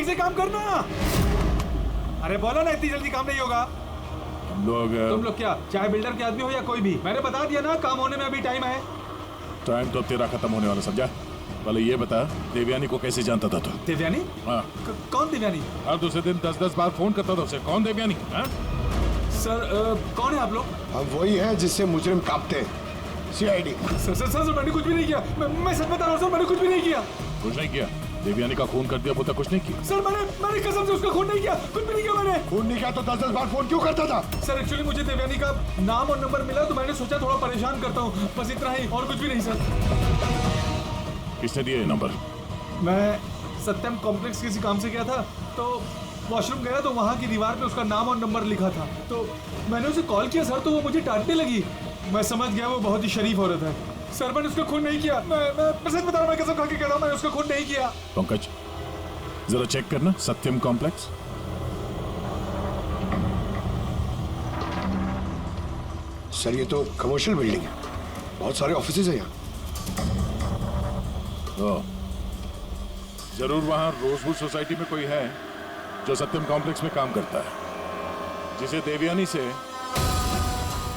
से काम करना। अरे बोलो ना, इतनी जल्दी काम नहीं होगा। तुम लोग क्या चाहे बिल्डर के आदमी हो या कोई भी, मैंने बता दिया ना, काम होने में अभी टाइम है। टाइम तो तेरा खत्म होने वाला, समझा? पहले ये बता, देवयानी को कैसे जानता था तू? देवयानी? हाँ। कौन देवयानी? हर दूसरे दिन 10-10 बार फोन करता था उसे। कौन देवयानी? सर कौन है आप लोग? अब वही है जिससे मुजरिम कांपते हैं, CID। सर मैंने कुछ भी नहीं किया। मैं सच बता रहा हूँ सर, मैंने कुछ भी नहीं किया। कुछ नहीं किया? देवयानी का खून कर दिया, वो तक कुछ नहीं किया? सर मैंने कसम से उसका खून नहीं किया, कुछ भी नहीं किया मैंने। खून नहीं किया तो 10-10 बार फोन क्यों करता था? सर एक्चुअली मुझे देवयानी का नाम और नंबर मिला तो मैंने सोचा थोड़ा परेशान करता हूँ, बस इतना ही, और कुछ भी नहीं सर। किसने दिया ये नंबर? मैं सत्यम कॉम्प्लेक्स किसी काम से गया था, तो वॉशरूम गया तो वहाँ की दीवार पे उसका नाम और नंबर लिखा था, तो मैंने उसे कॉल किया सर, तो वो मुझे डांटने लगी। मैं समझ गया वो बहुत ही शरीफ औरत है। सर मैंने उसका खून नहीं किया, मैं सच बता रहा हूँ, मैं कसम खा के कह रहा हूँ, मैंने उसका खून नहीं किया। पंकज जरा चेक करना, सत्यम कॉम्प्लेक्स। सर ये तो कमर्शियल बिल्डिंग है, बहुत सारे ऑफिसेज हैं यहाँ। जरूर वहां रोजवुड सोसाइटी में कोई है जो सत्यम कॉम्प्लेक्स में काम करता है, जिसे देवयानी से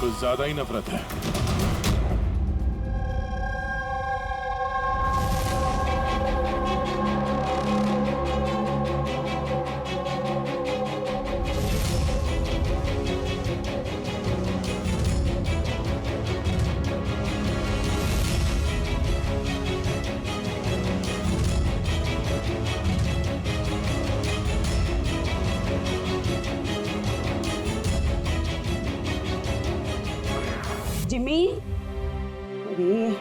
कुछ ज्यादा ही नफरत है। जिमी, अरे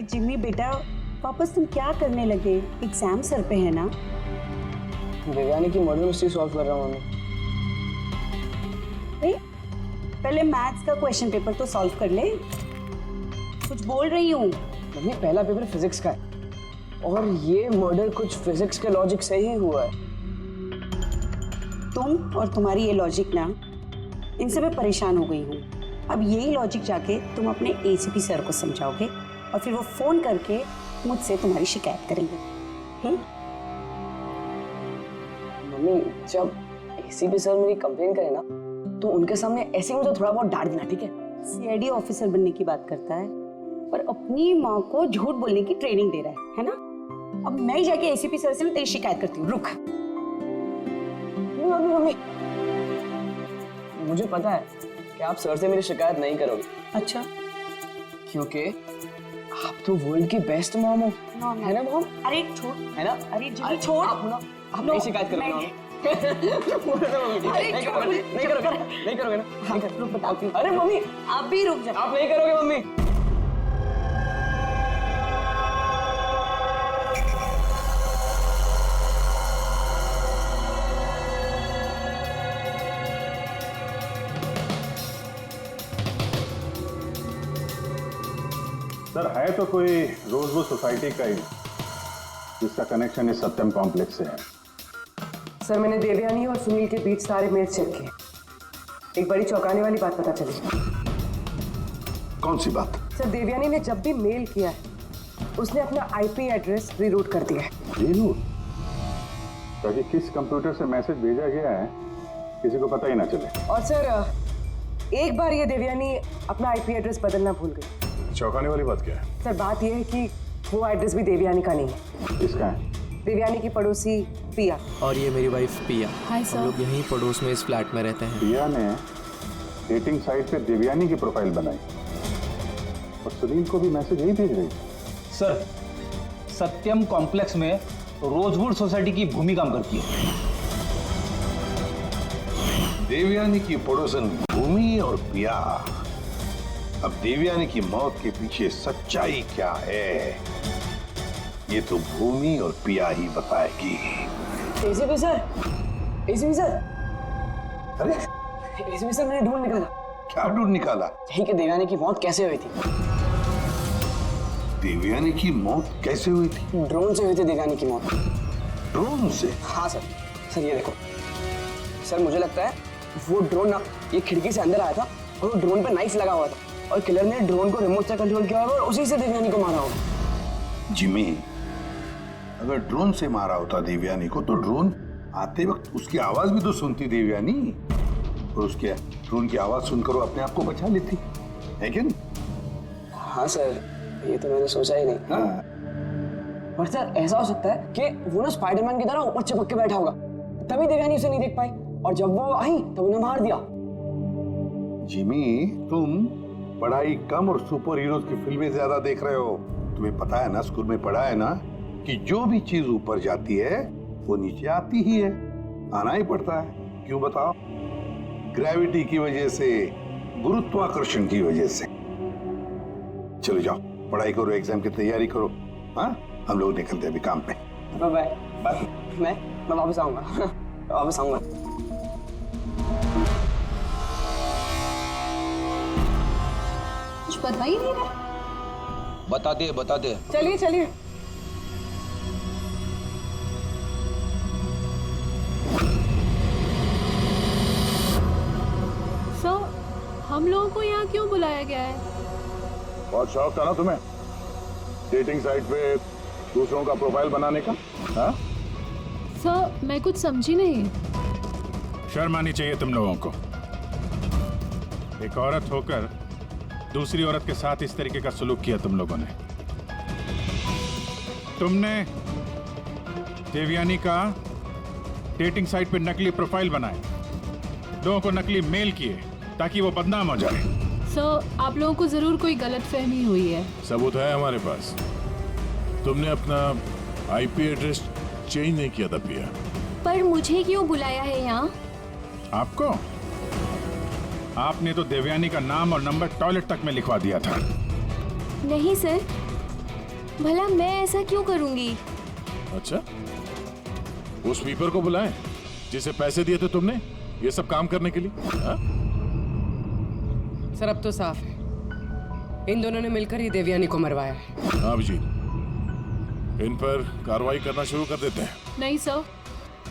जिमी बेटा, वापस तुम क्या करने लगे? एग्जाम सर पे है ना? देवयानी की मर्डर मिस्ट्री सॉल्व कर रहा हूँ मम्मी। पहले मैथ्स का क्वेश्चन पेपर तो सॉल्व कर ले। कुछ बोल रही हूँ मम्मी, पहला पेपर फिजिक्स का है और ये मर्डर कुछ फिजिक्स के लॉजिक से ही हुआ है। तुम और तुम्हारी ये लॉजिक ना, इनसे मैं परेशान हो गई हूँ। अब यही लॉजिक जाके तुम अपने ACP सर को समझाओगे और फिर वो फोन करके मुझसे तुम्हारी शिकायत करेंगे। मम्मी, जब ACP सर मेरी कंप्लेन करे ना तो उनके सामने ऐसे ही मुझे थोड़ा बहुत डांट देना, ठीक है? CID ऑफिसर बनने की बात करता है पर अपनी माँ को झूठ बोलने की ट्रेनिंग दे रहा है ना? अब मैं ही जाके ACP सर से ना तेरी शिकायत करती हूँ। रुक। मम्मी, मुझे पता है कि आप सर से मेरी शिकायत नहीं करोगे। अच्छा, क्योंकि आप तो वर्ल्ड की बेस्ट मॉम हो, है ना मॉम? अरे छोड़, है ना? अरे जिमी छोड़। आप नहीं शिकायत करोगे ना? नहीं करोगे ना? रुक बताती हूँ। अरे मम्मी, आप भी रुक जाओ। आप नहीं करोगे मम्मी? सर है तो कोई रोजवुड सोसाइटी का ही जिसका कनेक्शन इस सत्यम कॉम्प्लेक्स से है। सर मैंने देवयानी और सुनील के बीच सारे मेल्स चेक किए। एक बड़ी चौंकाने वाली बात पता चली। कौन सी बात? सर देवयानी ने जब भी मेल किया है उसने अपना IP एड्रेस रीरूट कर दिया है। रीरूट? ताकि किस कंप्यूटर से मैसेज भेजा गया है किसी को पता ही ना चले। और सर एक बार ये देवयानी अपना IP एड्रेस बदलना भूल गई। चौंकाने वाली बात क्या है? सर बात यह है कि वो एड्रेस भी देवयानी का नहीं है। किसका है? देवयानी की पड़ोसी पिया। और ये मेरी वाइफ पिया। Hi sir. हम लोग यहीं पड़ोस में इस फ्लैट में रहते हैं। पिया ने डेटिंग साइट पे देवयानी की प्रोफाइल बनाई और सुनील को भी मैसेज यही भेज रही। सर सत्यम कॉम्प्लेक्स में रोजवुड सोसाइटी की भूमि काम करती है। देवयानी की पड़ोसन भूमि और पिया। अब देवयानी की मौत के पीछे सच्चाई क्या है ये तो भूमि और पिया ही बताएगी। ACP सर, ACP सर, अरे ACP सर, मैंने ढूंढ निकाला। क्या ढूंढ निकाला? यही कि देवयानी की मौत कैसे हुई थी। देवयानी की मौत कैसे हुई थी? ड्रोन से हुई थी देवयानी की मौत। ड्रोन से? हाँ सर। सर ये देखो सर, मुझे लगता है वो ड्रोन ना ये खिड़की से अंदर आया था और वो ड्रोन पे नाइफ लगा हुआ था और किलर ने ड्रोन को रिमोट से कंट्रोल किया होगा और उसी से देवयानी को मारा होगा। जिमी, अगर ड्रोन से मारा होता देवयानी को तो ड्रोन आते वक्त उसकी आवाज भी तो सुनती देवयानी, और उसके ड्रोन की आवाज सुनकर वो अपने आप को बचा लेती है क्या नहीं? हाँ सर, ये तो मैंने सोचा ही नहीं। हाँ। पर सर ऐसा हो सकता है कि वो ना स्पाइडरमैन की तरह ऊपर चिपक के बैठा होगा, तभी देवयानी उसे नहीं देख पाई, और जब वो आई तब उन्हें मार दिया। जिमी, तुम पढ़ाई कम और सुपर हीरोज की फिल्में ज्यादा देख रहे हो। तुम्हें पता है ना, स्कूल में पढ़ा है ना कि जो भी चीज ऊपर जाती है वो नीचे आती ही है, आना ही पड़ता है। क्यों बताओ? ग्रेविटी की वजह से, गुरुत्वाकर्षण की वजह से। चलो जाओ, पढ़ाई करो, एग्जाम की तैयारी करो। हाँ, हम लोग निकलते हैं अभी काम पे। Bye bye. मैं वापस आऊंगा। वापस आऊंगा। कुछ पता ही नहीं रहा। बता दे। चलिए चलिए। सर, हम लोगों को यहाँ क्यों बुलाया गया है? बहुत शौक था ना तुम्हें डेटिंग साइट पे दूसरों का प्रोफाइल बनाने का? हाँ? सर, मैं कुछ समझी नहीं। शर्म आनी चाहिए तुम लोगों को। एक औरत होकर दूसरी औरत के साथ इस तरीके का सलूक किया तुम लोगों ने। तुमने देवयानी का डेटिंग साइट पे नकली प्रोफाइल बनाए, लोगों को नकली मेल किए ताकि वो बदनाम हो जाए। सर, आप लोगों को जरूर कोई गलतफहमी हुई है। सबूत है हमारे पास। तुमने अपना आईपी एड्रेस चेंज नहीं किया था पिया। पर मुझे क्यों बुलाया है यहाँ? आपको? आपने तो देवयानी का नाम और नंबर टॉयलेट तक में लिखवा दिया था। नहीं सर, भला मैं ऐसा क्यों करूंगी? अच्छा, उस स्वीपर को बुलाएं जिसे पैसे दिए थे तुमने ये सब काम करने के लिए? हाँ? सर अब तो साफ है, इन दोनों ने मिलकर ही देवयानी को मरवाया है। हाँ अभिजीत, इन पर कार्रवाई करना शुरू कर देते हैं। नहीं सर,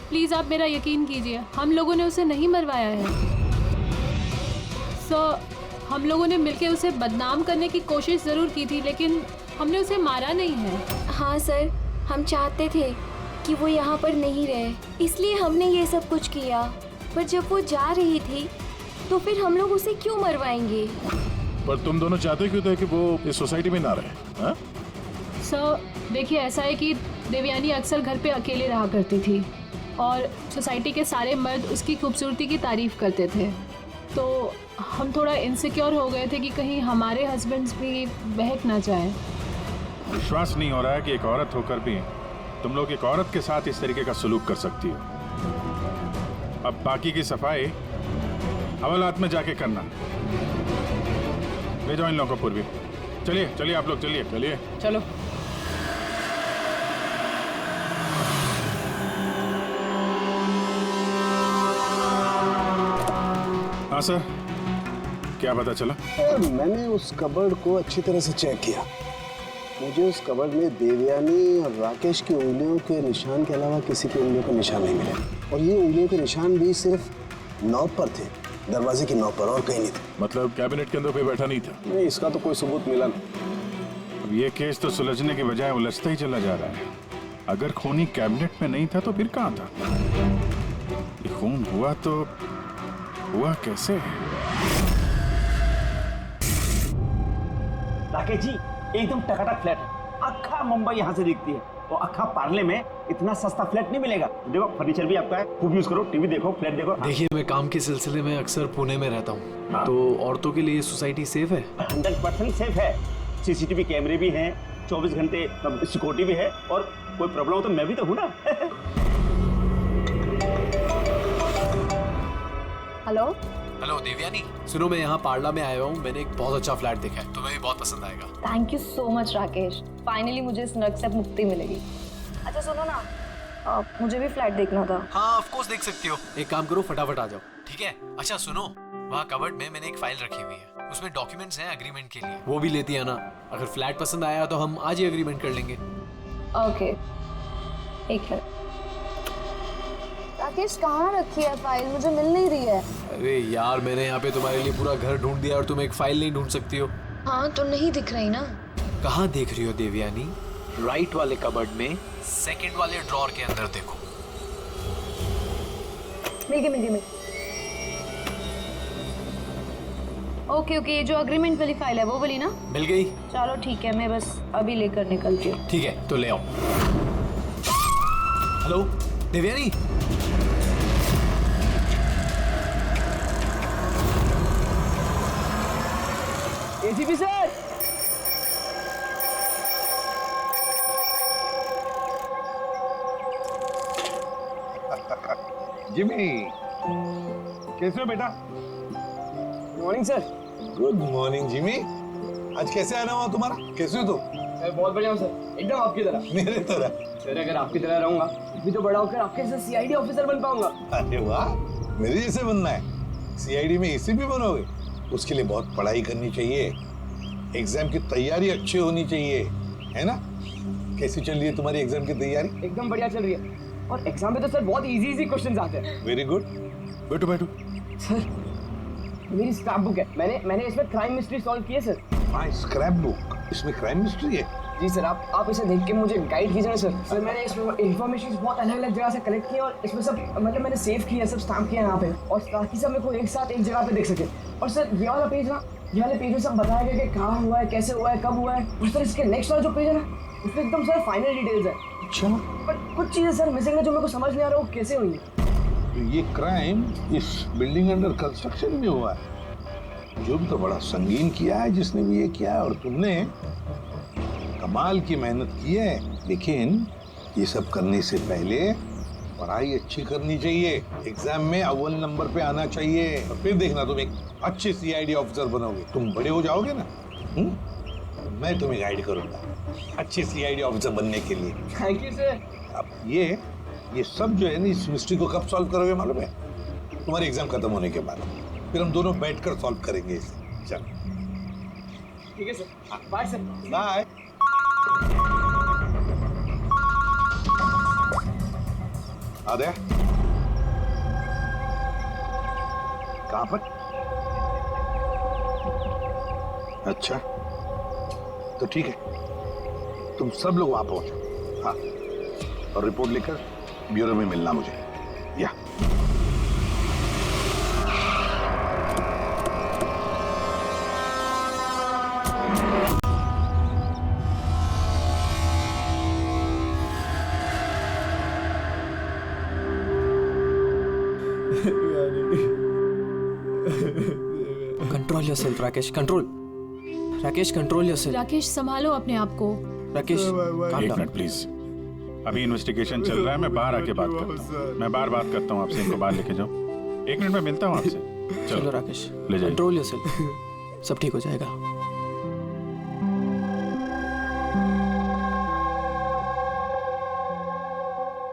प्लीज आप मेरा यकीन कीजिए, हम लोगों ने उसे नहीं मरवाया है। सर, हम लोगों ने मिलकर उसे बदनाम करने की कोशिश जरूर की थी, लेकिन हमने उसे मारा नहीं है। हाँ सर, हम चाहते थे कि वो यहाँ पर नहीं रहे, इसलिए हमने ये सब कुछ किया। पर जब वो जा रही थी तो फिर हम लोग उसे क्यों मरवाएंगे? पर तुम दोनों चाहते क्यों थे कि वो इस सोसाइटी में ना रहे? हाँ? सर देखिए, ऐसा है कि देवयानी अक्सर घर पे अकेले रहा करती थी और सोसाइटी के सारे मर्द उसकी खूबसूरती की तारीफ करते थे, तो हम थोड़ा इनसिक्योर हो गए थे कि कहीं हमारे हस्बैंड्स भी बहक ना जाएं। विश्वास नहीं हो रहा है कि एक औरत होकर भी तुम लोग एक औरत के साथ इस तरीके का सलूक कर सकती हो। अब बाकी की सफाई हवालात में जाके करना। ले जाओ इन लोगों को पूर्वी। चलिए चलिए आप लोग, चलिए चलिए चलो। हाँ सर, क्या पता चला? मैंने उस कबर्ड को अच्छी तरह से चेक किया। मुझे उस कबर्ड में देवयानी और राकेश की उंगलियों के निशान के अलावा किसी की उंगलियों के निशान नहीं मिले, और ये उंगलियों के निशान भी सिर्फ नॉब पर थे, दरवाजे की नॉब पर, और कहीं नहीं थे। मतलब कैबिनेट के अंदर कोई बैठा नहीं था? नहीं, इसका तो कोई सबूत मिला नहीं। अब ये केस तो सुलझने के बजाय उलझता ही चला जा रहा है। अगर खूनी कैबिनेट में नहीं था तो फिर कहाँ था? ये खून हुआ तो हुआ कैसे? राकेश जी, एकदम टकाटक फ्लैट है। अक्खा मुंबई यहाँ से दिखती है, तो अक्खा पार्ले में इतना सस्ता फ्लैट नहीं मिलेगा। देखो फर्नीचर भी आपका है, खूब यूज करो, टीवी देखो, फ्लैट देखो। देखिए, मैं काम के सिलसिले में अक्सर पुणे में रहता हूँ। हाँ। तो औरतों के लिए सोसाइटी सेफ है? 100% सेफ है। सीसीटीवी कैमरे भी हैं, 24 घंटे सिक्योरिटी भी है, और कोई प्रॉब्लम हो तो मैं भी तो हूँ ना। हेलो हेलो देवयानी, सुनो, मैं यहाँ पार्ला में आया हूँ। मैंने एक बहुत अच्छा फ्लैट देखा है, तुम्हें भी बहुत पसंद आएगा। Thank you so much Rakesh, finally मुझे इस नर्क से मुक्ति मिलेगी। अच्छा सुनो ना, मुझे भी फ्लैट देखना था। हाँ ऑफ कोर्स देख सकती हो। एक काम करो, फटाफट आ जाओ, ठीक है? अच्छा सुनो, वहाँ कबर्ड में मैंने एक फाइल रखी हुई है, उसमें डॉक्यूमेंट्स हैं एग्रीमेंट के लिए, वो भी लेती आना। अगर फ्लैट पसंद आया तो हम आज ही एग्रीमेंट कर लेंगे। ओके, एक मिनट। राकेश कहाँ रखी है फाइल, मुझे मिल नहीं रही है। अरे यार, मैंने यहाँ पे तुम्हारे लिए पूरा घर ढूंढ दिया और तुम एक फाइल नहीं ढूंढ सकती हो? हाँ तो नहीं दिख रही ना। कहाँ देख रही हो देवयानी? राइट वाले कबर्ड में सेकंड वाले ड्रॉर के अंदर देखो। मिल गई। ओके ओके, ये जो अग्रीमेंट वाली फाइल है वो वाली ना? मिल गई। चलो ठीक है, मैं बस अभी लेकर निकलती हूँ। ठीक है तो ले आओ। Hello Devyani. ACP sir, Jimmy, कैसे हो बेटा? Morning sir. Good morning Jimmy. आज कैसे आना हुआ तुम्हारा? कैसे हो तुम? बहुत बढ़िया हूँ सर, एकदम आपकी तरह। मेरे तरह? सर अगर आपकी तरह रहूंगा भी तो बड़ा होकर आपके जैसे सीआईडी ऑफिसर बन पाऊंगा। अरे वाह, मेरे जैसे बनना है? सीआईडी में एसीपी बनोगे? उसके लिए बहुत पढ़ाई करनी चाहिए, एग्जाम की तैयारी अच्छी होनी चाहिए, है ना? कैसी चल रही है तुम्हारी एग्जाम की तैयारी? एकदम बढ़िया चल रही है, और एग्जाम में तो सर बहुत इजी क्वेश्चंस आते हैं। वेरी गुड, बैठो बैठो। सर मेरी स्क्रैप बुक है, मैंने इसमें क्राइम मिस्ट्री सॉल्व की है सर। माय स्क्रैप बुक, इसमें क्राइम मिस्ट्री है? जी सर, आप इसे देख के मुझे गाइड कीजिए ना सर। सर मैंने इसमें इन्फॉर्मेशन बहुत अलग अलग जगह से कलेक्ट की है, और इसमें सब मतलब मैंने सेव किया है, सब स्टैम्प किया है यहाँ पे, और ताकि सब मेरे को एक साथ एक जगह पे देख सके। और सर ये वाला पेज ना, ये वाले पेज में सब बताया गया कि कहाँ हुआ है, कैसे हुआ है, कब हुआ है। और सर इसके नेक्स्ट वाला जो पेज है ना, उसमें एकदम सर फाइनल डिटेल्स है। अच्छा, पर कुछ चीजें सर मिसिंग है जो मेरे को समझ नहीं आ रहा वो कैसे हुई है। ये क्राइम इस बिल्डिंग अंडर कंस्ट्रक्शन में हुआ है। जो भी तो बड़ा संगीन किया है जिसने भी ये किया है, और तुमने कमाल की मेहनत की है। लेकिन ये सब करने से पहले पढ़ाई अच्छी करनी चाहिए, एग्जाम में अव्वल नंबर पे आना चाहिए, और फिर देखना तुम एक अच्छे सीआईडी ऑफिसर बनोगे। तुम बड़े हो जाओगे ना, मैं तुम्हें गाइड करूंगा अच्छे सीआईडी ऑफिसर बनने के लिए। Thank you sir. अब ये सब जो है ना, इस मिस्ट्री को कब सॉल्व करोगे मालूम है? तुम्हारे एग्जाम खत्म होने के बाद। फिर हम दोनों बैठकर सॉल्व करेंगे इसे। चलो ठीक है सर, बाय सर। बाय। आदे कहाँ पर? अच्छा तो ठीक है, तुम सब लोग वहां पहुंचो। हाँ, और रिपोर्ट लेकर ब्यूरो में मिलना मुझे। या control yourself Rakesh, control. Rakesh control yourself. Rakesh संभालो अपने आप को। राकेश एक मिनट प्लीज, अभी इन्वेस्टिगेशन चल रहा है, मैं बाहर आके बात करता हूँ। मैं बाहर बात करता हूँ आपसे, इनको बाहर लेके जाओ। एक मिनट में मिलता हूँ आपसे। चलो राकेश, ले जाइए। कंट्रोल योरसेल्फ, सब ठीक हो जाएगा।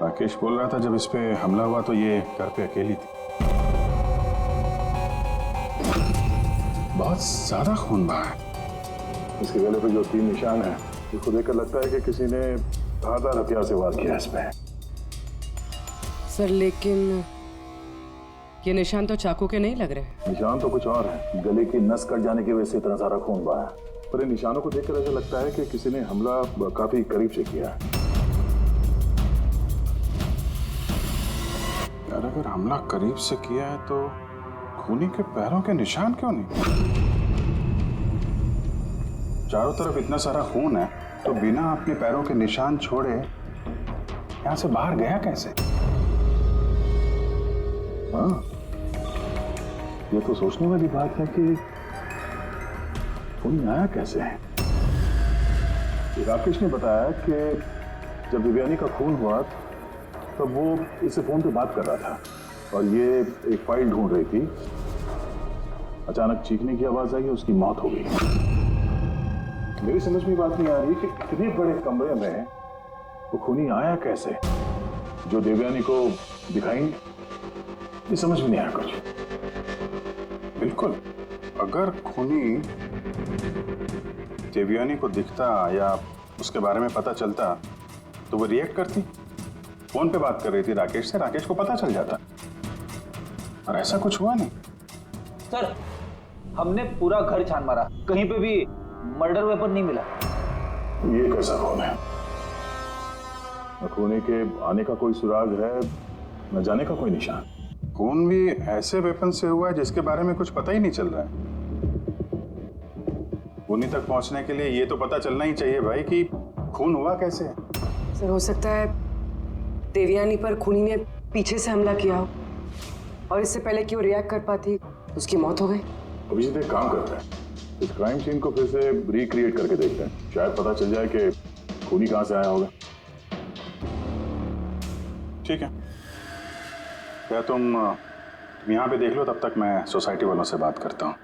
राकेश बोल रहा था जब इस पे हमला हुआ तो ये घर पे अकेली थी। बहुत ज्यादा खून बहा है। इसके गले पे जो 3 निशान है, इसको देखकर लगता है कि किसी ने धारदार हथियार से वार किया इसमें। सर लेकिन ये निशान तो चाकू के नहीं लग रहे। निशान तो कुछ और है, गले की नस कट जाने की वजह से इतना सारा खून बहा है। पर इन निशानों को देखकर ऐसा लगता है कि किसी ने हमला काफी करीब से किया है। यार अगर हमला करीब से किया है तो खूनी के पैरों के निशान क्यों नहीं? चारों तरफ इतना सारा खून है तो बिना अपने पैरों के निशान छोड़े यहां से बाहर गया कैसे? हाँ, ये तो सोचने वाली बात है कि खूनी आया कैसे है। राकेश ने बताया कि जब देवयानी का खून हुआ तब वो इससे फोन पे बात कर रहा था और ये एक फाइल ढूंढ रही थी। अचानक चीखने की आवाज आई, उसकी मौत हो गई। मेरी समझ में बात नहीं आ रही कि इतने बड़े कमरे में वो खूनी आया कैसे जो देवयानी को दिखाई नहीं। ये समझ में नहीं आया कुछ। बिल्कुल, अगर खूनी देवयानी को दिखता या उसके बारे में पता चलता तो वो रिएक्ट करती। फोन पे बात कर रही थी राकेश से, राकेश को पता चल जाता, और ऐसा कुछ हुआ नहीं। सर हमने पूरा घर छान मारा, कहीं पे भी मर्डर वेपन नहीं मिला। ये कैसा खून है? न खूनी के आने का कोई सुराग है, न जाने का कोई निशान। खून भी ऐसे वेपन से हुआ है जिसके बारे में कुछ पता ही नहीं चल रहा है। खूनी तक पहुंचने के लिए ये तो पता चलना ही चाहिए भाई कि खून हुआ कैसे है। सर हो सकता है देवयानी पर खूनी ने पीछे से हमला किया हो और इससे पहले कि वो रिएक्ट कर पाती उसकी मौत हो गई। अभिजीत एक काम करते हैं, इस क्राइम सीन को फिर से रिक्रिएट करके देखते हैं, शायद पता चल जाए कि खूनी कहां से आया होगा। ठीक है, क्या तुम यहाँ पे देख लो, तब तक मैं सोसाइटी वालों से बात करता हूँ।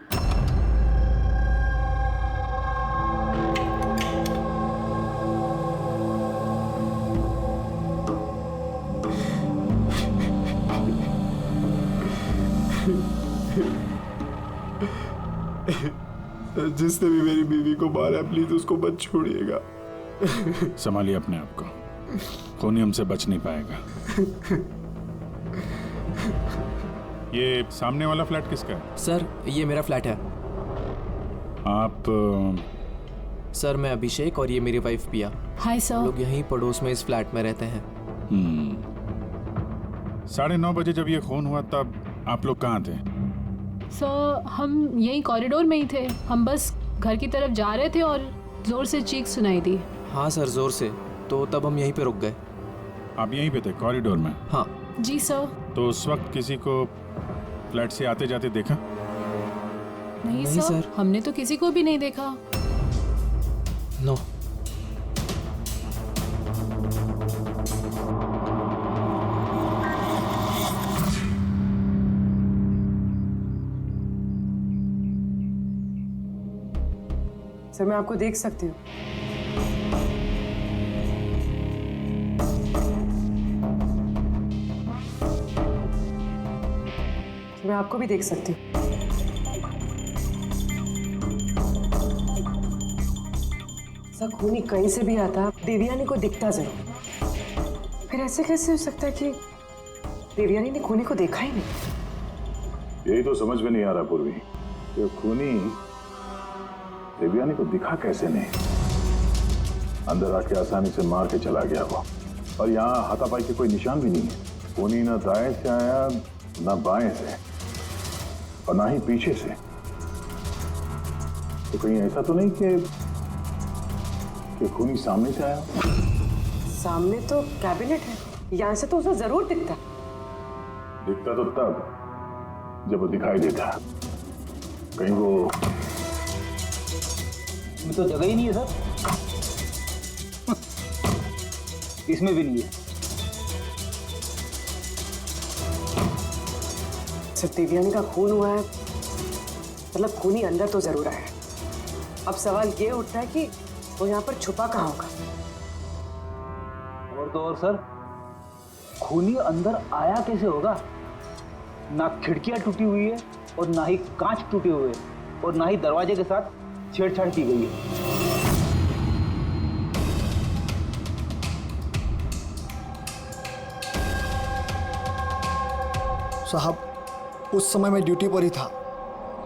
जिसने भी मेरी बीवी को मारा प्लीज उसको मत छोड़िएगा। संभालिए अपने आप को, खूनी हमसे बच नहीं पाएगा। ये सामने वाला फ्लैट किसका है? सर ये मेरा फ्लैट है। आप सर मैं अभिषेक और ये मेरी वाइफ पिया। Hi sir. लोग यहीं पड़ोस में इस फ्लैट में रहते हैं। 9:30 बजे जब ये खून हुआ तब आप लोग कहाँ थे? सर हम यहीं कॉरिडोर में ही थे। हम बस घर की तरफ जा रहे थे और जोर से चीख सुनाई दी। हाँ सर जोर से, तो तब हम यहीं पे रुक गए। आप यहीं पे थे कॉरिडोर में? हाँ जी सर। तो उस वक्त किसी को फ्लैट से आते जाते देखा? नहीं सर, हमने तो किसी को भी नहीं देखा। नो। सर मैं आपको देख सकती हूँ। मैं आपको भी देख सकती हूँ। सर खूनी कहीं से भी आता देवयानी को दिखता जरूर। फिर ऐसे कैसे हो सकता है कि देवयानी ने खूनी को देखा ही नहीं? यही तो समझ में नहीं आ रहा पूर्वी, कि खूनी देवयानी को दिखा कैसे नहीं। अंदर आके आसानी से मार के चला गया वो, और यहाँ हाथापाई के कोई निशान भी नहीं है। खूनी ना दाएं से आया ना बाएं से और ना ही पीछे से। तो कहीं ऐसा तो नहीं कि खूनी सामने से आया? सामने तो कैबिनेट है, यहाँ से तो उसे जरूर दिखता। दिखता तो तब जब वो दिखाई देता। कहीं वो तो जगह ही नहीं है सर। इसमें भी नहीं है। सिर्फ देवयानी का खून हुआ है, मतलब खूनी अंदर तो जरूर आया है। अब सवाल ये उठता है कि वो यहाँ पर छुपा कहाँ होगा। और तो और सर, खूनी अंदर आया कैसे होगा? ना खिड़कियां टूटी हुई है और ना ही कांच टूटे हुए और ना ही दरवाजे के साथ छेड़छाड़ की गई है। साहब उस समय मैं ड्यूटी पर ही था।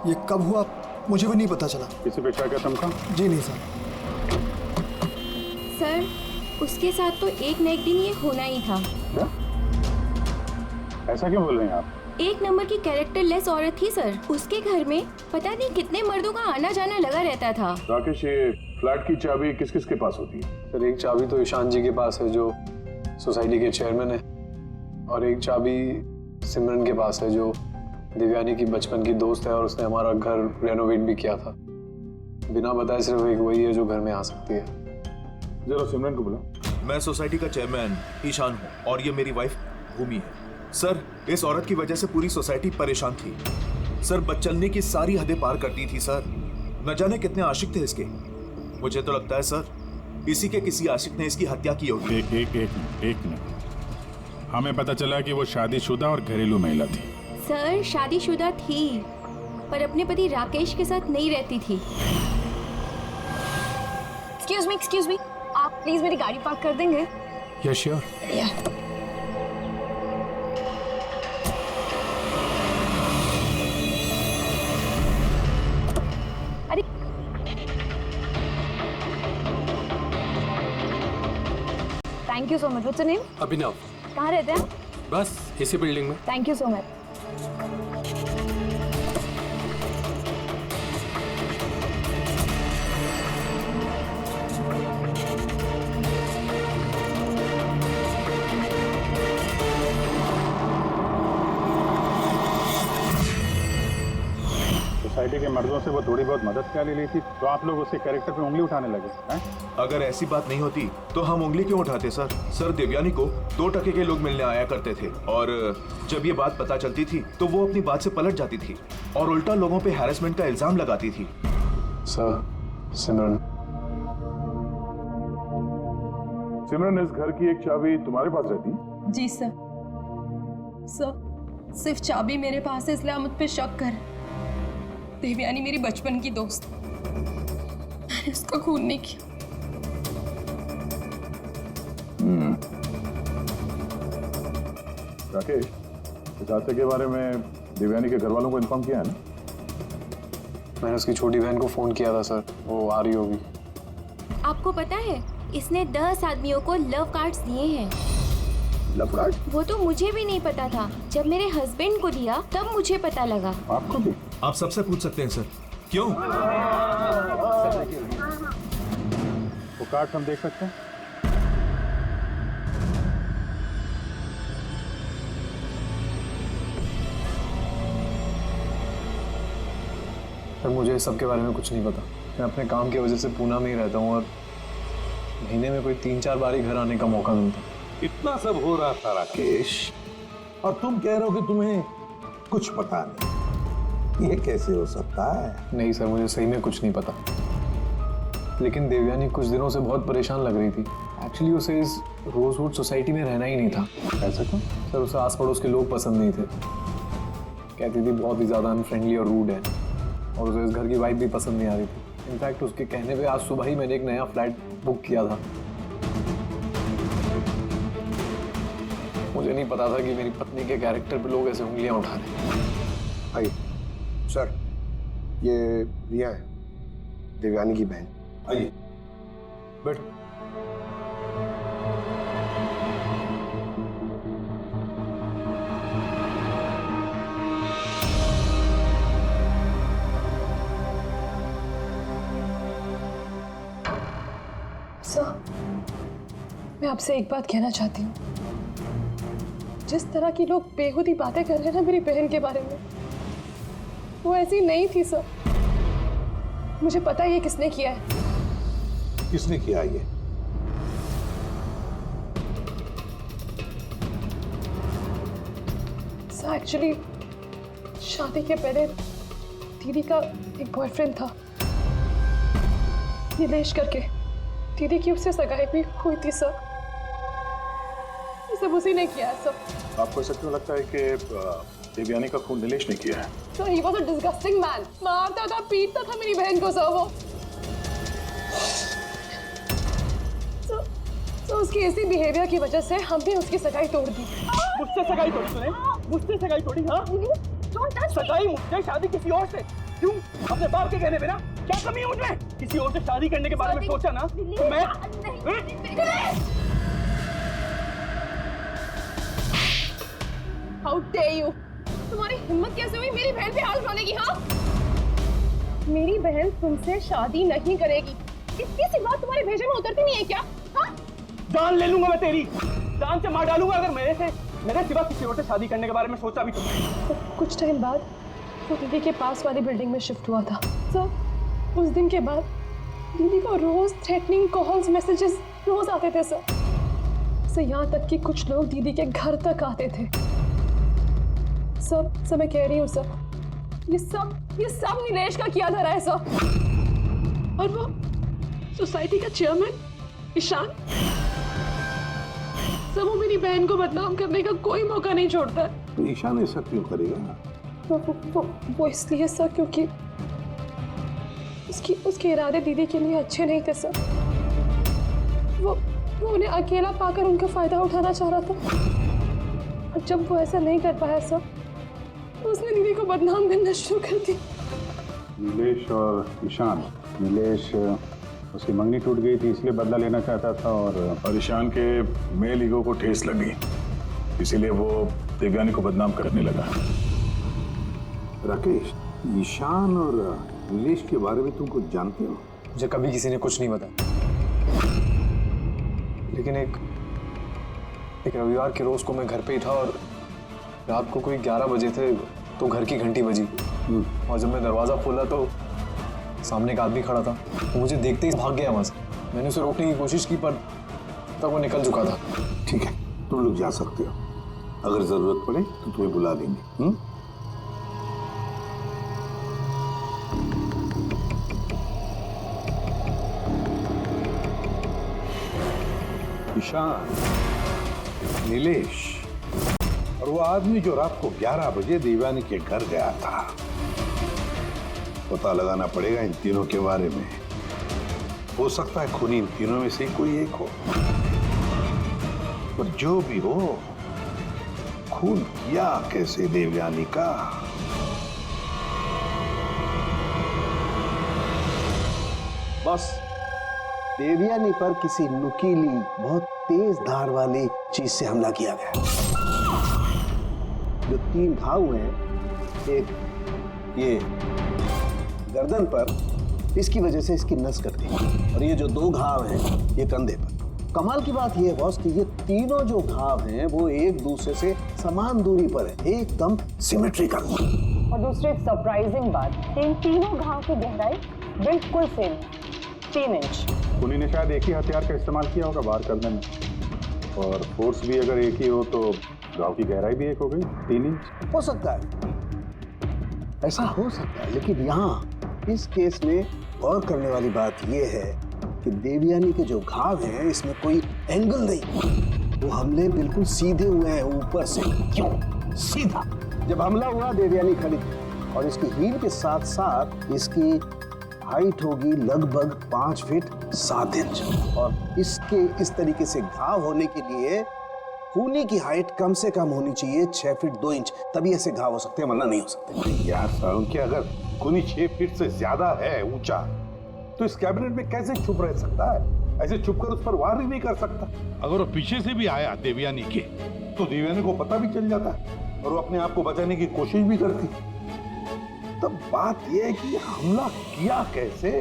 ये कब हुआ मुझे भी नहीं पता चला। किसी पे शक है तुमको? जी नहीं सर। सर उसके साथ तो एक न एक दिन ये होना ही था। क्या? ऐसा क्यों बोल रहे हैं आप? एक नंबर की कैरेक्टरलेस औरत थी सर। उसके घर में पता नहीं कितने मर्दों का आना जाना लगा रहता था। राकेश, ये फ्लैट की चाबी किस किस के पास होती है? सर एक चाबी तो ईशान जी के पास है जो सोसाइटी के चेयरमैन है, और एक चाबी सिमरन के पास है जो देवयानी की बचपन की दोस्त है और उसने हमारा घर रेनोवेट भी किया था। बिना बताए सिर्फ एक वही है जो घर में आ सकती है। जरा सिमरन को बुला। मैं सोसाइटी का चेयरमैन ईशान हूँ और ये मेरी वाइफ भूमि है। सर इस औरत की वजह से पूरी सोसाइटी परेशान थी। सर बदचलने की सारी हदें पार करती थी सर। न जाने कितने आशिक थे इसके। मुझे तो लगता है सर इसी के किसी आशिक ने इसकी हत्या की होगी। एक मिनट। हमें पता चला कि वो शादीशुदा और घरेलू महिला थी। सर शादीशुदा थी पर अपने पति राकेश के साथ नहीं रहती थी। एक्सक्यूज मी, आप प्लीज मेरी गाड़ी पार्क कर देंगे? Yes sure. Thank you so much. What's your name? Abhinav. कहाँ रहते हैं? बस इसी बिल्डिंग में। Thank you so much. Society के मर्दों से वो थोड़ी बहुत मदद क्या ले ली थी, तो आप लोग उसके कैरेक्टर पे उंगली उठाने लगे हैं? अगर ऐसी बात नहीं होती तो हम उंगली क्यों उठाते सर? सर देवयानी को 2 टके के लोग मिलने आया करते थे और जब ये बात पता चलती थी तो वो अपनी बात से पलट जाती थी और उल्टा लोगों पे हैरेसमेंट का इल्जाम लगाती थी। सर सिमरन सिमरन, इस घर की एक चाबी तुम्हारे पास रहती? जी सर। सर सिर्फ चाबी मेरे पास है, इसलिए आप मुझ पे शक कर। देवयानी मेरी बचपन की दोस्त, मैंने उसका खून नहीं किया। राकेश, इस हादसे के बारे में देवयानी के घर वालों को इन्फॉर्म किया है ना? मैंने उसकी छोटी बहन को फोन किया था सर, वो आ रही होगी। आपको पता है इसने 10 आदमियों को लव कार्ड्स दिए हैं। Love card? वो तो मुझे भी नहीं पता था, जब मेरे हस्बैंड को दिया तब मुझे पता लगा। आपको भी? आप सबसे पूछ सकते हैं सर। क्यों? वो कार्ड हम देख सकते हैं? सर मुझे इस सब के बारे में कुछ नहीं पता। मैं अपने काम की वजह से पूना में ही रहता हूँ और महीने में कोई 3-4 बार ही घर आने का मौका मिलता। इतना सब हो रहा था राकेश, और तुम कह रहे हो कि तुम्हें कुछ पता नहीं। ये कैसे हो सकता है? नहीं सर, मुझे सही में कुछ नहीं पता। लेकिन देवयानी कुछ दिनों से बहुत परेशान लग रही थी। एक्चुअली उसे इस रोजवुड सोसाइटी में रहना ही नहीं था। ऐसा क्यों? सर उसे आस पड़ोस के लोग पसंद नहीं थे। कहती थी बहुत ही ज़्यादा अनफ्रेंडली और रूड है, और उसे इस घर की वाइब भी पसंद नहीं आ रही थी। इनफैक्ट उसके कहने पे आज सुबह ही मैंने एक नया फ्लैट बुक किया था। मुझे नहीं पता था कि मेरी पत्नी के कैरेक्टर पे लोग ऐसे उंगलियां उठा रहे हैं। आइए सर, ये रिया है, देवयानी की बहन। आइए बैठ। सर मैं आपसे एक बात कहना चाहती हूँ। जिस तरह की लोग बेहुदी बातें कर रहे हैं ना मेरी बहन के बारे में, वो ऐसी नहीं थी सर। मुझे पता है ये किसने किया है। किसने किया ये? सर एक्चुअली शादी के पहले दीदी का एक बॉयफ्रेंड था, नीलेश करके। दीदी की उससे सगाई भी हुई थी सर। ये सब उसी ने किया है सर। आपको ऐसा क्यों लगता है कि देवयानी का खून नीलेश ने किया है? Sir he was a disgusting man. मारता था, पीटता था मेरी बहन को सर वो। तो उसकी इसी बिहेवियर की वजह से हमने उसकी सगाई तोड़ दी। मुझसे सगाई तोड़ी तूने? मुझसे सगाई तोड़ी? हाँ सगाई मुझसे, शादी किसी और से। क्यों? अपने बाप के कहने पे ना? क्या कमी है मुझमें? किसी और से शादी करने के बारे में सोचा ना तो मैं How dare you? तुम्हारी हिम्मत कैसे हुई मेरी बहन पे हाथ उठाने की? हाँ, मेरी बहन तुमसे शादी नहीं करेगी। इसकी सी बात तुम्हारे भेजे में उतरती नहीं है क्या? हाँ? जान ले लूंगा मैं तेरी, जान से मार डालूंगा अगर मेरे सिवा किसी और से शादी करने के बारे में सोचा भी तुमने। तो कुछ टाइम बाद वो दीदी के पास वाली बिल्डिंग में शिफ्ट हुआ था। तो उस दिन के बाद दीदी को रोज थ्रेटनिंग कॉल्स, मैसेजेस रोज आते थे सर। तो यहाँ तक कि कुछ लोग दीदी के घर तक आते थे। सब मैं कह रही हूँ सर, ये सब नीलेश का किया धरा है सर। और वो सोसाइटी का चेयरमैन ईशान, सब वो मेरी बहन को बदनाम करने का कोई मौका नहीं छोड़ता है। तो ईशान ऐसा क्यों करेगा? वो इसलिए सर क्योंकि उसके इरादे दीदी के लिए अच्छे नहीं थे सर। वो उन्हें अकेला पाकर उनका फायदा उठाना चाह रहा था। और जब वो ऐसा नहीं कर पाया सर, तो उसने दीदी को बदनाम करना शुरू कर दी। नीलेश और ईशान, नीलेश उसकी मंगनी टूट गई थी इसलिए बदला लेना चाहता था और ईशान के मेल ईगो को ठेस लगी, इसीलिए वो देवयानी को बदनाम करने लगा। राकेश, ईशान और नीलेश के बारे में तुम कुछ जानते हो? मुझे कभी किसी ने कुछ नहीं बताया, लेकिन एक रविवार के रोज को मैं घर पे ही था और रात को कोई 11 बजे थे तो घर की घंटी बजी और जब मैं दरवाजा खोला तो सामने एक आदमी खड़ा था। वो मुझे देखते ही भाग गया वहां से। मैंने उसे रोकने की कोशिश की पर तब वो निकल चुका था। ठीक है, तुम लोग जा सकते हो, अगर जरूरत पड़े तो तुम्हें बुला देंगे। ईशान, नीलेश और वो आदमी जो रात को 11 बजे देवयानी के घर गया था, पता लगाना पड़ेगा इन तीनों के बारे में। हो सकता है खूनी इन तीनों में से कोई एक हो, पर जो भी हो, खून किया कैसे देवयानी का? बस देवयानी पर किसी नुकीली, बहुत तेज धार वाली चीज से हमला किया गया। जो 3 घाव हैं, एक ये गर्दन पर, इसकी वजह से इसकी नस कट गई, और ये जो 2 घाव हैं ये कंधे पर। कमाल की बात ये है बॉस कि ये तीनों जो घाव हैं वो एक दूसरे से समान दूरी पर है, एकदम सिमेट्रिकल। और दूसरी एक सरप्राइजिंग बात, इन तीनों घाव की गहराई बिल्कुल सेम, 3 इंच। खूनी ने शायद एक ही हथियार का इस्तेमाल किया होगा वार करने में, और फोर्स भी अगर एक ही हो तो घाव की गहराई भी एक हो गई, 3 इंच। हो सकता है, ऐसा हो सकता है, लेकिन यहाँ इस केस में गौर करने वाली बात यह है कि देवयानी के जो घाव हैं इसमें कोई एंगल नहीं, वो हमले बिल्कुल सीधे हुए हैं ऊपर से। क्यों सीधा? जब हमला हुआ देवयानी खड़ी थी और इसकी हील के साथ साथ इसकी हाइट होगी लगभग 5 फीट 7 इंच, और इसके इस तरीके से घाव होने के लिए खूनी की हाइट कम से कम होनी चाहिए 6 फीट 2 इंच, तभी ऐसे घाव हो सकते हैं, वरना नहीं हो सकते। यार सारुण, कि अगर खूनी 6 फीट से ज्यादा है ऊंचा तो इस कैबिनेट में कैसे छुप रह सकता है? ऐसे छुपकर उस पर वार ही नहीं कर सकता। अगर वो पीछे से भी आया देवयानी के, तो देवयानी को पता भी चल जाता और वो अपने आप को बचाने की कोशिश भी करती। तब बात यह है कि हमला किया कैसे?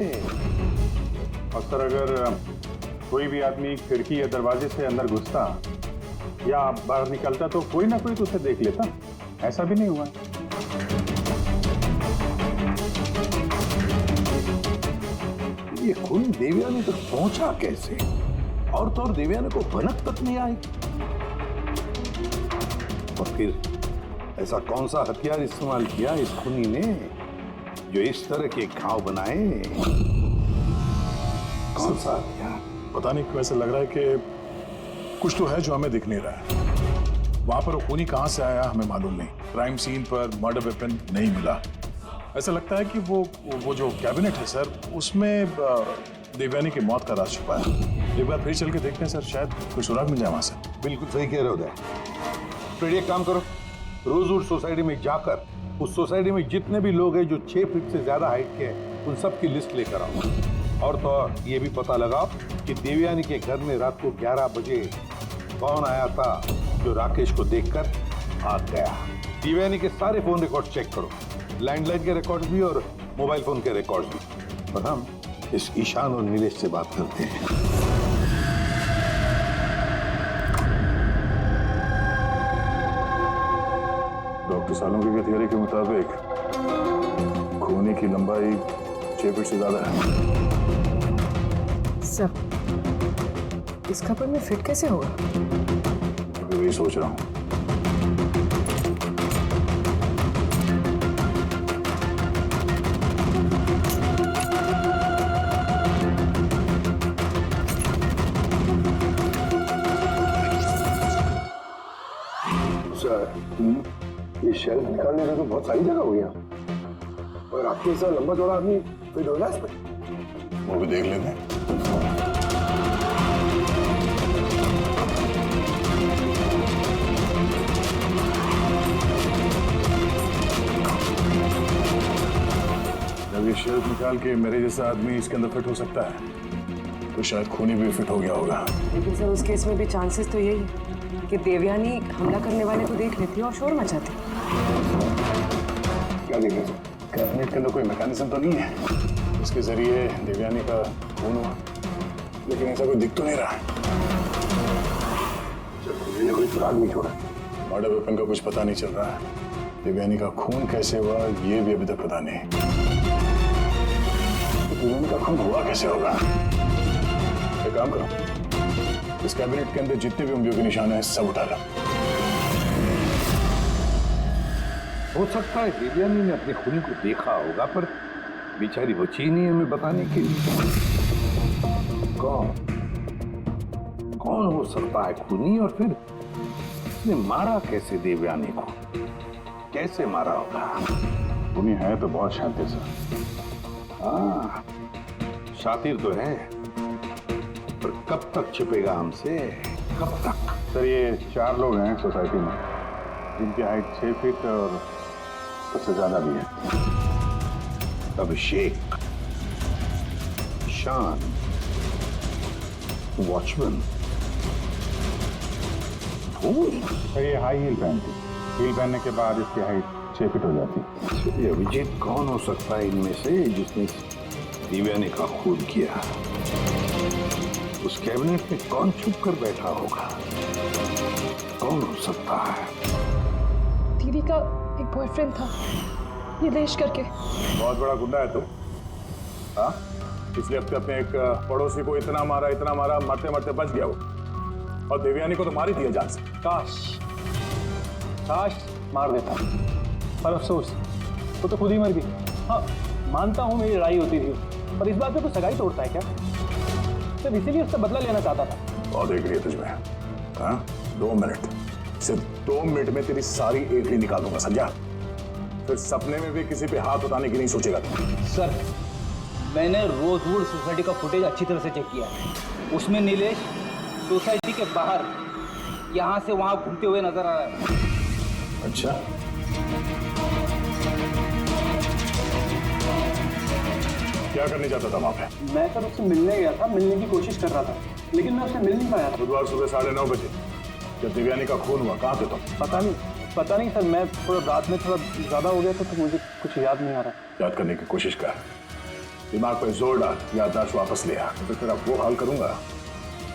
और सर, अगर कोई भी आदमी खिड़की या दरवाजे से अंदर घुसता या बाहर निकलता तो कोई ना कोई तो उसे देख लेता, ऐसा भी नहीं हुआ। ये खून देवयानी तक पहुंचा कैसे? और तो और देवयानी को भनक तक नहीं आई। और फिर ऐसा कौन सा हथियार इस्तेमाल किया इस खूनी ने जो इस तरह के घाव बनाए? कौन सा हथियार? पता नहीं क्यों ऐसा लग रहा है कि कुछ तो है जो हमें दिख नहीं रहा है। वहां पर वो खूनी कहां से आया हमें मालूम नहीं। क्राइम सीन पर मर्डर वेपन नहीं मिला। ऐसा लगता है कि वो जो कैबिनेट है सर, उसमें देवयानी की मौत का राज छुपा है। एक बार फिर चल के देखते हैं सर, शायद कोई सुराग मिल जाए वहां से। बिल्कुल सही कह रहे हो उदय। फिर एक काम करो, रोजवुड सोसाइटी में जाकर उस सोसाइटी में जितने भी लोग हैं जो 6 फीट से ज्यादा हाइट के हैं, उन सब की लिस्ट लेकर आओ। और तो और ये भी पता लगाओ कि देवयानी के घर में रात को 11 बजे कौन आया था जो राकेश को देखकर भाग गया। देवयानी के सारे फोन रिकॉर्ड चेक करो, लैंडलाइन के रिकॉर्ड भी और मोबाइल फोन के रिकॉर्ड भी। और हम इस ईशान और नीलेश से बात करते हैं। डॉक्टर सालुंके की थियरी के मुताबिक खूनी की लंबाई 6 फीट से ज्यादा है। सर, इस कपड़े में फिट कैसे होगा? मैं वही सोच रहा हूँ। ये शेल्फ निकालने में तो बहुत सारी जगह हो गया, और आपके ऐसा लंबा चौड़ा आदमी फिट होगा इसमें? वो भी देख लेते हैं। जब ये शेल्फ निकाल के मेरे जैसा आदमी इसके अंदर फिट हो सकता है, तो शायद खूनी भी फिट हो गया होगा। लेकिन सर उस केस में भी चांसेस तो यही है कि देवयानी हमला करने वाले को देख लेती और शोर मचाती। क्या देख रहे हो? कैबिनेट के अंदर कोई मैकेनिज्म तो नहीं है इसके जरिए देवयानी का खून हुआ, लेकिन ऐसा कोई दिख तो नहीं रहा। मैंने कोई सुराग नहीं छोड़ा। मर्डर वेपन का कुछ पता नहीं चल रहा है। देवयानी का खून कैसे हुआ ये भी अभी तक पता नहीं। तो देवयानी का खून हुआ कैसे होगा? एक काम करो, इस कैबिनेट के अंदर जितने भी उंगलियों के निशान हैं सब उठा लो। हो सकता है देवयानी ने अपने खूनी को देखा होगा, पर बेचारी बची नहीं हमें बताने के लिए। कौन हो सकता है खूनी, और फिर उसने मारा कैसे देवयानी को? कैसे मारा होगा? खूनी है तो बहुत शातिर सर। हाँ, शातिर तो है, पर कब तक छिपेगा हमसे? कब तक? सर ये 4 लोग हैं सोसाइटी में जिनकी हाइट 6 फीट और उससे ज्यादा भी है। अभिषेक, ईशान, वॉचमैन, सर ये हाई हील पहनती। हील पहनने के बाद इसकी हाइट 6 फीट हो जाती। अभिजीत कौन हो सकता है इनमें से जिसने देवयानी का खून किया? उस कैबिनेट में कौन छुप कर बैठा होगा? कौन हो सकता है? दीदी का एक बॉयफ्रेंड था, नीलेश करके। बहुत बड़ा गुंडा है तुम, हाँ? इसलिए अब अपने एक पड़ोसी को इतना मारा, मरते मरते बच गया वो, और देवयानी को तो मार ही दिया जान से। काश मार देता, पर अफसोस वो तो खुद ही मर गई। हाँ मानता हूँ मेरी लड़ाई होती थी, पर इस बात पे तो सगाई तोड़ता है क्या? सिर्फ इसीलिए उससे बदला लेना चाहता था। बहुत देख रही है तुझमें, हाँ? 2 मिनट, सिर्फ 2 मिनट में तेरी सारी एकड़ी निकाल दूंगा, समझा? फिर सपने में भी किसी पे हाथ उठाने की नहीं सोचेगा तू। सर मैंने रोजवुड सोसाइटी का फुटेज अच्छी तरह से चेक किया है। उसमें नीलेश सोसाइटी के बाहर यहाँ से वहाँ घूमते हुए नजर आ रहा है। अच्छा, क्या करने जाता था वहाँ पे? मैं सर उससे मिलने गया था, मिलने की कोशिश कर रहा था, लेकिन मैं उससे मिल नहीं पाया। बुधवार सुबह 9:30 बजे जब देवयानी का खून हुआ, कहाँ थे तुम? पता नहीं सर, मैं थोड़ा रात में थोड़ा ज्यादा हो गया था तो मुझे कुछ याद नहीं आ रहा। याद करने की कोशिश कर, दिमाग पर जोर डाल, याददाश्त वापस ले आ, तो फिर अब वो हाल करूंगा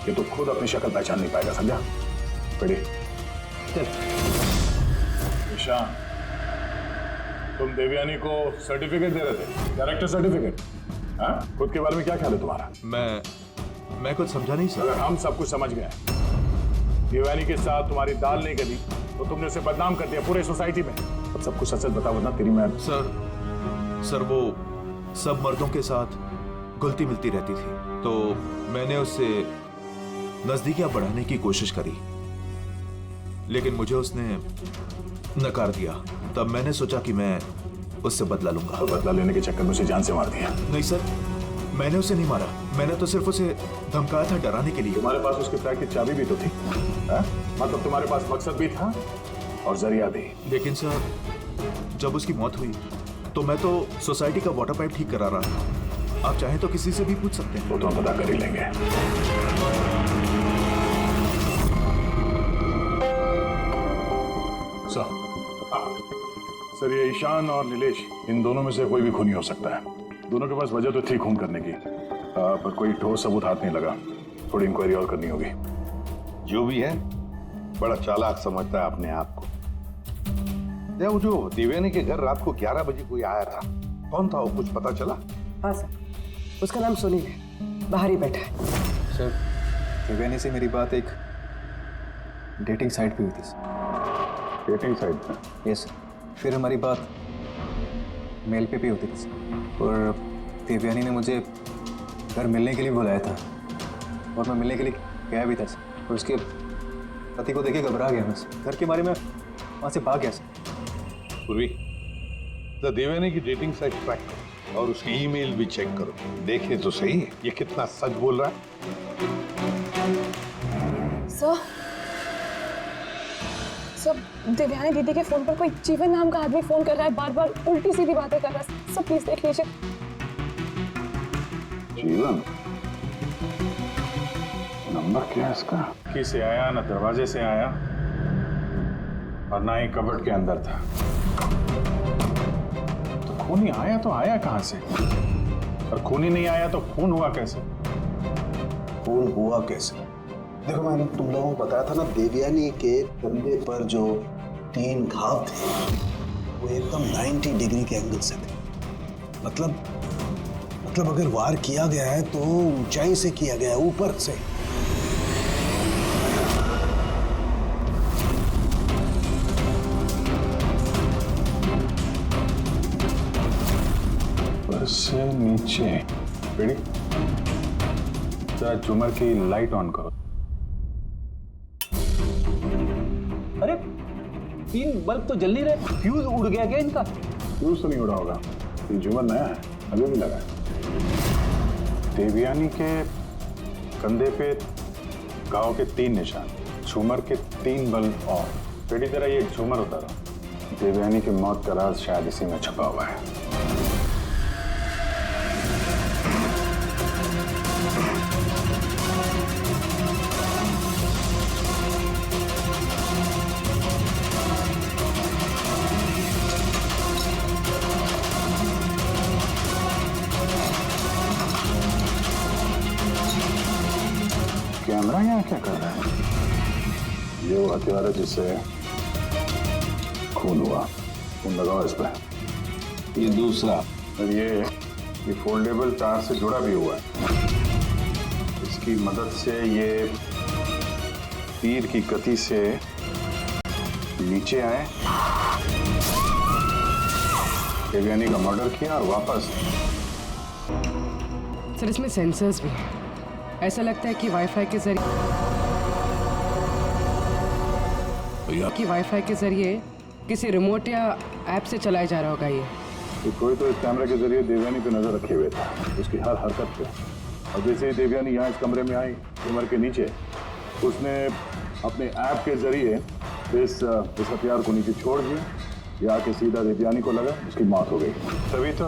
कि तू खुद अपनी शक्ल पहचान नहीं पाएगा, समझा? पढ़ी ईशान, तुम देवयानी को सर्टिफिकेट दे रहे थे, कैरेक्टर सर्टिफिकेट, हाँ? खुद के बारे में क्या ख्याल है तुम्हारा? मैं कुछ समझा नहीं सर। अगर हम सब कुछ समझ गए, देवयानी के साथ तुम्हारी दाल नहीं गली तो तुमने उसे बदनाम कर दिया पूरे सोसाइटी में। अब सब कुछ सच सच बताओ, वरना तेरी मैं। सर वो सब मर्दों के साथ घुलती मिलती रहती थी, तो मैंने उससे नजदीकियां बढ़ाने की कोशिश करी, लेकिन मुझे उसने नकार दिया। तब मैंने सोचा कि मैं उससे बदला लूंगा। तो बदला लेने के चक्कर में उसे जान से मार दिया? नहीं सर, मैंने उसे नहीं मारा, मैंने तो सिर्फ उसे धमकाया था, डराने के लिए। तुम्हारे पास उसके फ्लैट की चाबी भी तो थी, है? मतलब तुम्हारे पास मकसद भी था और जरिया भी। लेकिन सर जब उसकी मौत हुई तो मैं तो सोसाइटी का वाटर पाइप ठीक करा रहा था। आप चाहें तो किसी से भी पूछ सकते हैं। वो तो हम पता कर ही लेंगे। सर ये ईशान और नीलेश, इन दोनों में से कोई भी खूनी हो सकता है। दोनों के पास वजह तो थी खून करने की, पर कोई ठोस सबूत हाथ नहीं लगा। थोड़ी इंक्वायरी और करनी होगी। जो भी है बड़ा चालाक समझता है अपने आप को। वो जो देवयानी के घर रात को 11 बजे कोई आया था, कौन था वो, कुछ पता चला? हाँ सर, उसका नाम सुनील है, बाहर ही बैठा है। सर देवयानी से मेरी बात एक डेटिंग साइट पे हुई थी सर। डेटिंग साइट पे? Yes sir. फिर हमारी बात मेल पे भी होती थी सर, और देवयानी ने मुझे घर मिलने के लिए बुलाया था और मैं मिलने के लिए गया भी था सर, और उसके पति को देखे घबरा गया मैं सर। घर के बारे में वहाँ से भाग गया सर। पूर्वी, तो देवयानी की डेटिंग साइट ट्रैक करो और उसकी ईमेल भी चेक करो, देखे तो सही ये कितना सच बोल रहा है। सर देवयानी दीदी के फोन पर कोई जीवन नाम का आदमी फोन कर रहा है, बार बार उल्टी सीधी बातें कर रहा है। सब प्लीज देख लीजिए। जीवन? नंबर क्या है इसका? खिड़की से आया, ना दरवाजे से आया और ना ही कबर्ड के अंदर था। तो खूनी आया तो आया कहां से? और खूनी नहीं आया तो खून हुआ कैसे? खून हुआ कैसे? देखो, मैंने तुम लोगों को बताया था ना, देवयानी के कंधे पर जो 3 घाव थे वो एकदम 90 डिग्री के एंगल से थे। मतलब अगर वार किया गया है तो ऊंचाई से किया गया है, ऊपर से। ऊपर से नीचे। रेडी? जरा झूमर की लाइट ऑन करो। अरे 3 बल्ब तो जल नहीं रहे, फ्यूज उड़ गया क्या इनका? फ्यूज तो नहीं उड़ा होगा, ये झूमर नया है, अभी भी लगा है। देवयानी के कंधे पे घाव के 3 निशान, झूमर के 3 बल्ब और। बेटी तेरा ये झूमर उतारो। देवयानी की मौत का राज शायद इसी में छुपा हुआ है। कैमरा यहाँ क्या कर रहा है? ये वो हथियार है जिससे खून हुआ। खून लगाओ इस पे। ये दूसरा, और ये फोल्डेबल तार से जुड़ा भी हुआ है। इसकी मदद से ये तीर की गति से नीचे आए, देवयानी का मर्डर किया और वापस। सर, इसमें सेंसर्स भी हैं। ऐसा लगता है कि वाईफाई के जरिए किसी रिमोट या ऐप से चलाया जा रहा होगा ये। तो कोई तो इस कैमरे के जरिए देवयानी पे नजर रखे हुए था, उसकी हर हरकत पे। और जैसे ही देवयानी यहाँ इस कमरे में आई, कमर के नीचे, उसने अपने ऐप के जरिए इस हथियार को नीचे छोड़ दिया। ये आके सीधा देवयानी को लगा, उसकी मौत हो गई। तभी तो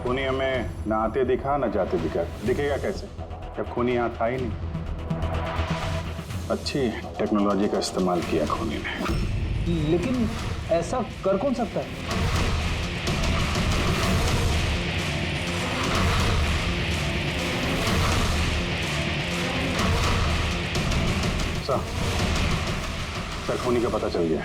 खूनी हमें न आते दिखा न जाते दिखा। दिखेगा कैसे जब खूनी यहाँ था ही नहीं? अच्छी टेक्नोलॉजी का इस्तेमाल किया खूनी ने। लेकिन ऐसा कर कौन सकता है? सर, खूनी का पता चल गया।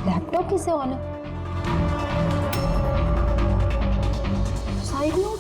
लैपटॉप किसे ऑन है? Side note.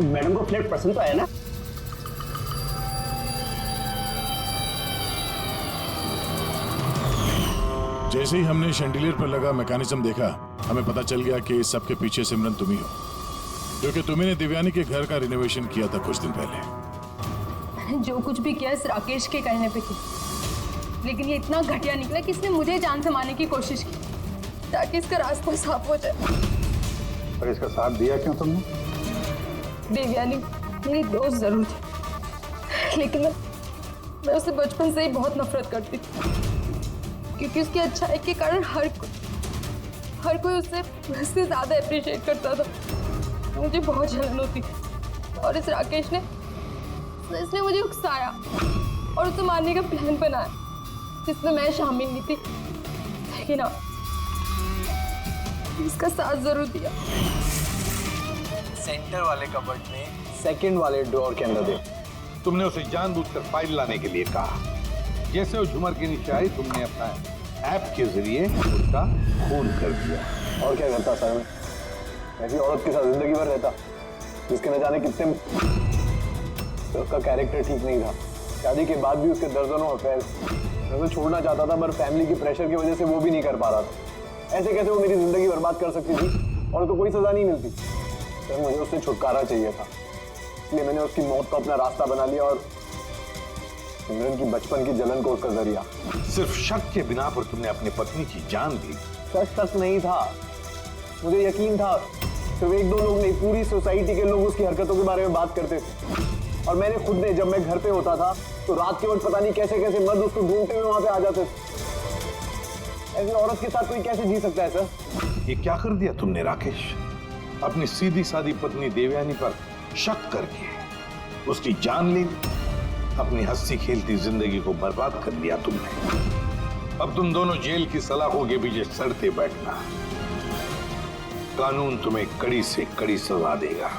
मैडम को फ्लैट पसंद तो आया ना? जैसे ही हमने शैंडिलियर पर लगा मैकेनिज्म देखा, हमें पता चल गया कि इस सब के पीछे सिमरन तुम ही हो, क्योंकि तुम्ही ने देवयानी के घर का रिनोवेशन किया था कुछ दिन पहले। मैंने जो कुछ भी किया इस राकेश के कहने पे किया, लेकिन ये इतना घटिया निकला कि इसने मुझे जान से मारने की कोशिश की ताकि इसका रास्ता साफ हो जाए। पर इसका साथ दिया क्यों तुमने? देवयानी मेरी दोस्त जरूर थी, लेकिन मैं उससे बचपन से ही बहुत नफरत करती थी, क्योंकि उसकी अच्छाई के कारण हर कोई उससे ज़्यादा अप्रिशिएट करता था। मुझे बहुत जलन होती और इस राकेश ने इसने मुझे उकसाया और उसे मारने का प्लान बनाया जिसमें मैं शामिल नहीं थी, लेकिन हाँ इसका साथ जरूर दिया। सेंटर वाले कबर्ड में सेकंड वाले ड्रॉअर के अंदर दे। तुमने उसे जानबूझकर फाइल लाने के लिए कहा। जैसे वो झुमर के नीचे आई तुमने अपना ऐप के जरिए उसका खून कर दिया। और क्या करता सर मैं? ऐसी औरत के साथ जिंदगी भर रहता जिसके न जाने कितने तो उसका कैरेक्टर ठीक नहीं था। शादी के बाद भी उसके दर्जनों अफेयर। मैं तो छोड़ना चाहता था पर फैमिली के प्रेशर की वजह से वो भी नहीं कर पा रहा था। ऐसे कैसे वो मेरी जिंदगी बर्बाद कर सकती थी और तो कोई सजा नहीं मिलती। सर मुझे उससे छुटकारा चाहिए था, इसलिए मैंने उसकी मौत को अपना रास्ता बना लिया और सिमरन की बचपन की जलन को उसका जरिया। सिर्फ शक के बिना पर तुमने अपनी पत्नी की जान दी। सच नहीं था, मुझे यकीन था। सिर्फ एक दो लोग नहीं, पूरी सोसाइटी के लोग उसकी हरकतों के बारे में बात करते थे। और मैंने खुद ने, जब मैं घर पे होता था तो रात के वक्त पता नहीं कैसे कैसे मर्द उसको ढूंढते हुए वहां पे आ जाते थे। ऐसी औरत के साथ कोई कैसे जी सकता है सर? ये क्या कर दिया तुमने राकेश? अपनी सीधी सादी पत्नी देवयानी पर शक करके उसकी जान ली, अपनी हंसी खेलती जिंदगी को बर्बाद कर दिया तुमने। अब तुम दोनों जेल की सलाखों के पीछे सड़ते बैठना। कानून तुम्हें कड़ी से कड़ी सजा देगा।